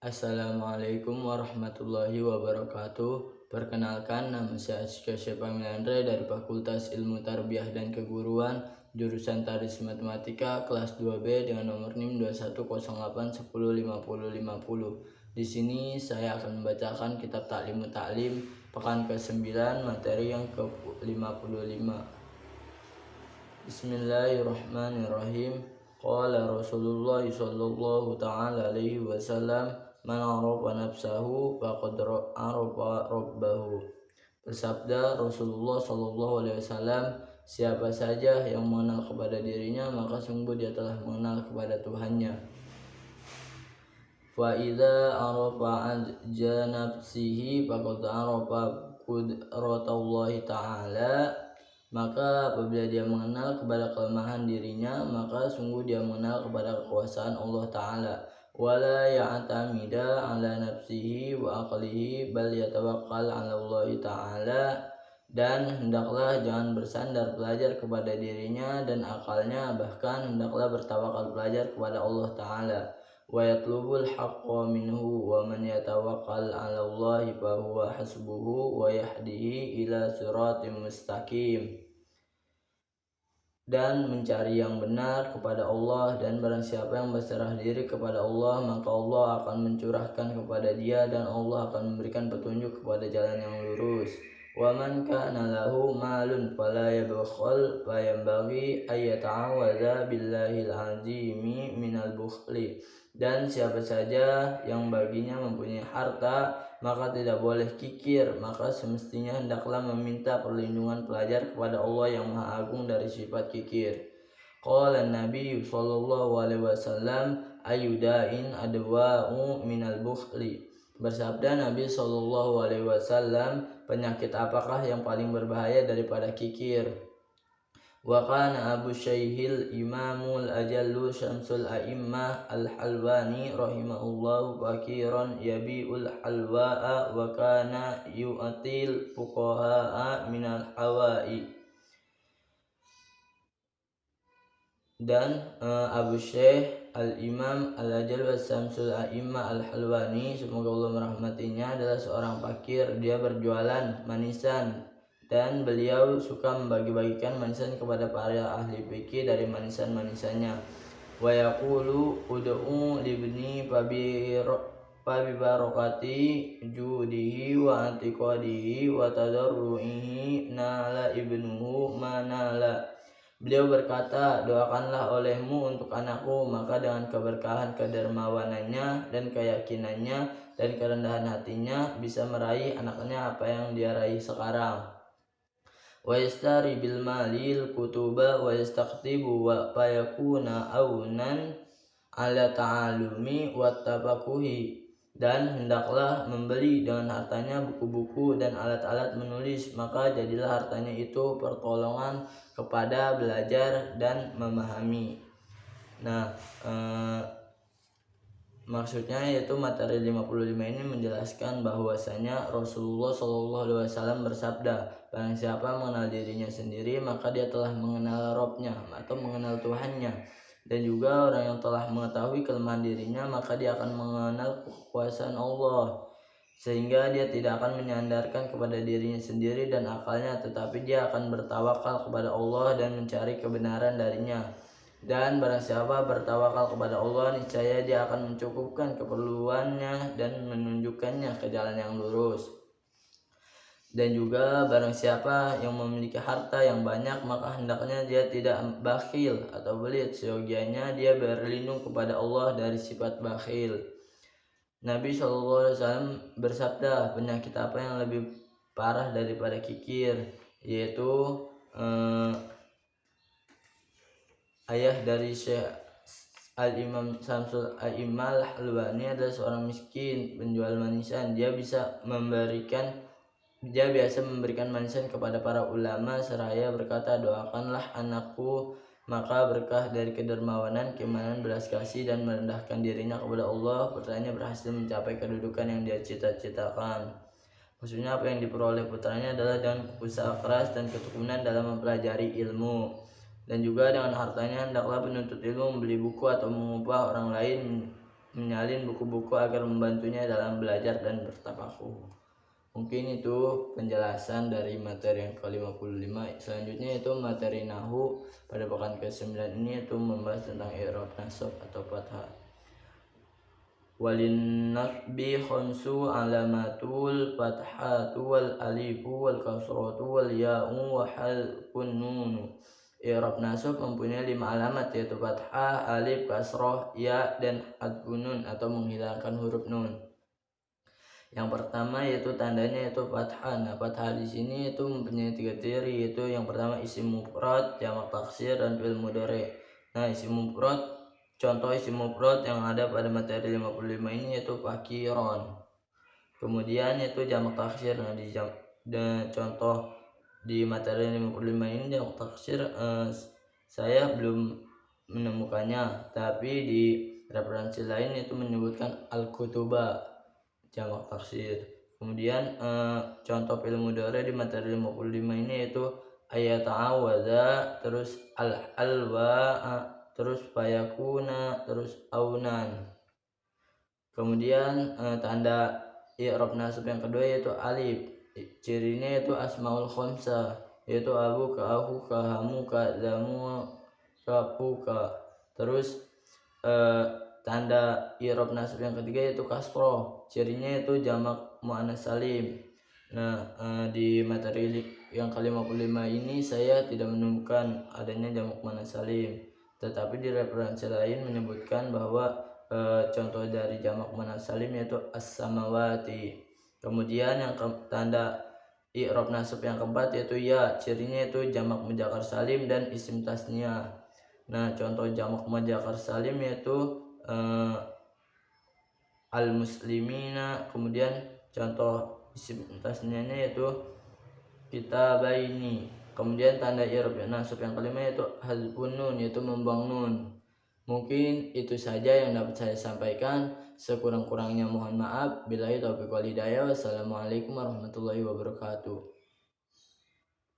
Assalamualaikum warahmatullahi wabarakatuh. Perkenalkan, nama saya Azka Syepamilandre dari Fakultas Ilmu Tarbiyah dan Keguruan, jurusan Tadris Matematika, kelas 2B dengan nomor NIM 2108105050. Di sini saya akan membacakan kitab Ta'limu Ta'lim pekan ke-9, materi yang ke-55. Bismillahirrahmanirrahim. Qala Rasulullah sallallahu ta'ala alaihi wasallam, man arafa nafsahu faqad arafa rabbahu. Bersabda Rasulullah sallallahu alaihi wasallam, siapa saja yang mengenal kepada dirinya, maka sungguh dia telah mengenal kepada Tuhannya. Fa idza arafa ajja nafsihi faqad arafa qudratallahi ta'ala. Maka apabila dia mengenal kepada kelemahan dirinya, maka sungguh dia mengenal kepada kekuasaan Allah Ta'ala. Wala ya'tamida ala nafsihi wa aqlihi bal yatawakkal ala Allah Ta'ala. Dan hendaklah jangan bersandar belajar kepada dirinya dan akalnya, bahkan hendaklah bertawakal belajar kepada Allah Ta'ala. Wa yatlubul haqqa minhu wa man yatawakkal ala Allah fa huwa hasbuhu wa yahdihi ila siratim mustaqim. Dan mencari yang benar kepada Allah, dan barang siapa yang berserah diri kepada Allah, maka Allah akan mencurahkan kepada dia dan Allah akan memberikan petunjuk kepada jalan yang lurus. Wa man kana lahu malun fala yabkhal fa yanbaghi ay yata'awadza billahil azimi minal bukhli. Dan siapa saja yang baginya mempunyai harta, maka tidak boleh kikir, maka semestinya hendaklah meminta perlindungan pelajar kepada Allah yang Maha Agung dari sifat kikir. Qala Nabi sallallahu alaihi wasallam, ayudain adwa'u minal bukhli. Bersabda Nabi sallallahu alaihi wasallam, penyakit apakah yang paling berbahaya daripada kikir? Wa kana Abu Syaihil Imamul Ajallu Syamsul A'immah Al-Halwani rahimahullahu fakiran yabi'ul halwa'a wa kana yu'atil fuqaha'a minal hawa'i. Dan Abu Syaih Al-Imam Al-Ajal Syamsul A'immah Al-Halwani, semoga Allah merahmatinya, adalah seorang fakir. Dia berjualan manisan dan beliau suka membagi-bagikan manisan kepada para ahli fikih dari manisan-manisannya. Wa yaqulu ud'u libni fabibarakati judihi wa antiqadihi wa tadarruihi nala ibnuhu manala. Beliau berkata, doakanlah olehmu untuk anakku, maka dengan keberkahan kedermawanannya dan keyakinannya dan kerendahan hatinya bisa meraih anaknya apa yang dia raih sekarang. Wa yastari bil malil kutuba wa yastaqtibu wa fayakuna awnan ala ta'alumi wa tafakuhi. Dan hendaklah membeli dengan hartanya buku-buku dan alat-alat menulis, maka jadilah hartanya itu pertolongan kepada belajar dan memahami. Nah, maksudnya yaitu materi 55 ini menjelaskan bahwasanya Rasulullah SAW bersabda, barang siapa mengenal dirinya sendiri, maka dia telah mengenal Robnya atau mengenal Tuhannya. Dan juga orang yang telah mengetahui kelemahan dirinya, maka dia akan mengenal kekuasaan Allah, sehingga dia tidak akan menyandarkan kepada dirinya sendiri dan akalnya, tetapi dia akan bertawakal kepada Allah dan mencari kebenaran darinya. Dan barang siapa bertawakal kepada Allah, niscaya dia akan mencukupkan keperluannya dan menunjukkannya ke jalan yang lurus. Dan juga barang siapa yang memiliki harta yang banyak, maka hendaknya dia tidak bakhil atau belit, seyogianya dia berlindung kepada Allah dari sifat bakhil. Nabi SAW bersabda, penyakit apa yang lebih parah daripada kikir? Yaitu ayah dari Syekh Al-Imam Syamsul A'immah Al-Halwani adalah seorang miskin penjual manisan. Dia biasa memberikan manisan kepada para ulama seraya berkata, doakanlah anakku, maka berkah dari kedermawanan, keimanan, belas kasih dan merendahkan dirinya kepada Allah, putranya berhasil mencapai kedudukan yang dia cita-citakan. Maksudnya apa yang diperoleh putranya adalah dengan usaha keras dan ketekunan dalam mempelajari ilmu. Dan juga dengan hartanya hendaklah penuntut ilmu membeli buku atau mengupah orang lain menyalin buku-buku agar membantunya dalam belajar dan bertafakuh. Mungkin itu penjelasan dari materi yang ke-55. Selanjutnya itu materi Nahwu pada pekan ke-9 ini itu membahas tentang i'rab nasab atau fathah. Walin nasbi khamsu alamatul fathatu wal alifu wal kasratu wal ya'u wa halqun nun. I'rab nasab mempunyai 5 alamat, yaitu fathah, alif, kasrah, ya, dan hadfun nun atau menghilangkan huruf nun. Yang pertama yaitu tandanya yaitu fathah. Nah, fathah di sini itu mempunyai 3 ciri, yaitu yang pertama isim mufrad, jamak taksir, dan fi'il mudhari. Nah, isim mufrad, contoh isim mufrad yang ada pada materi 55 ini yaitu fakiron. Kemudian yaitu jamak taksir. Nah, contoh di materi 55 ini jamak taksir saya belum menemukannya, tapi di referensi lain itu menyebutkan al-kutuba jamak taksir. Kemudian contoh fi'il mudhari di materi 55 ini yaitu ayata'awadza, terus al-alwa, terus fayakuna, terus aunan. Kemudian tanda i'rab nasab yang kedua yaitu alif. Cirinya yaitu asmaul khamsah, yaitu abu ka, aku ka, hamu ka, zamu ka, pu ka. Terus tanda i'rab nasab yang ketiga yaitu kasroh. Cirinya itu jamak muannats salim. Nah, di materi yang ke-55 ini saya tidak menemukan adanya jamak muannats salim, tetapi di referensi lain menyebutkan bahwa contoh dari jamak muannats salim yaitu as-samawati. Kemudian yang tanda i'rab nasab yang keempat yaitu ya. Cirinya itu jamak mudzakkar salim dan isim tasniyah. Nah, contoh jamak mudzakkar salim yaitu al-muslimina. Kemudian contoh isim tasniyahnya yaitu kitabaini. Kemudian tanda i'rab nasab yang kelima yaitu hazfun nun, yaitu membuang nun. Mungkin itu saja yang dapat saya sampaikan. Sekurang-kurangnya mohon maaf. Billahi taufiq wal hidayah. Wassalamualaikum warahmatullahi wabarakatuh.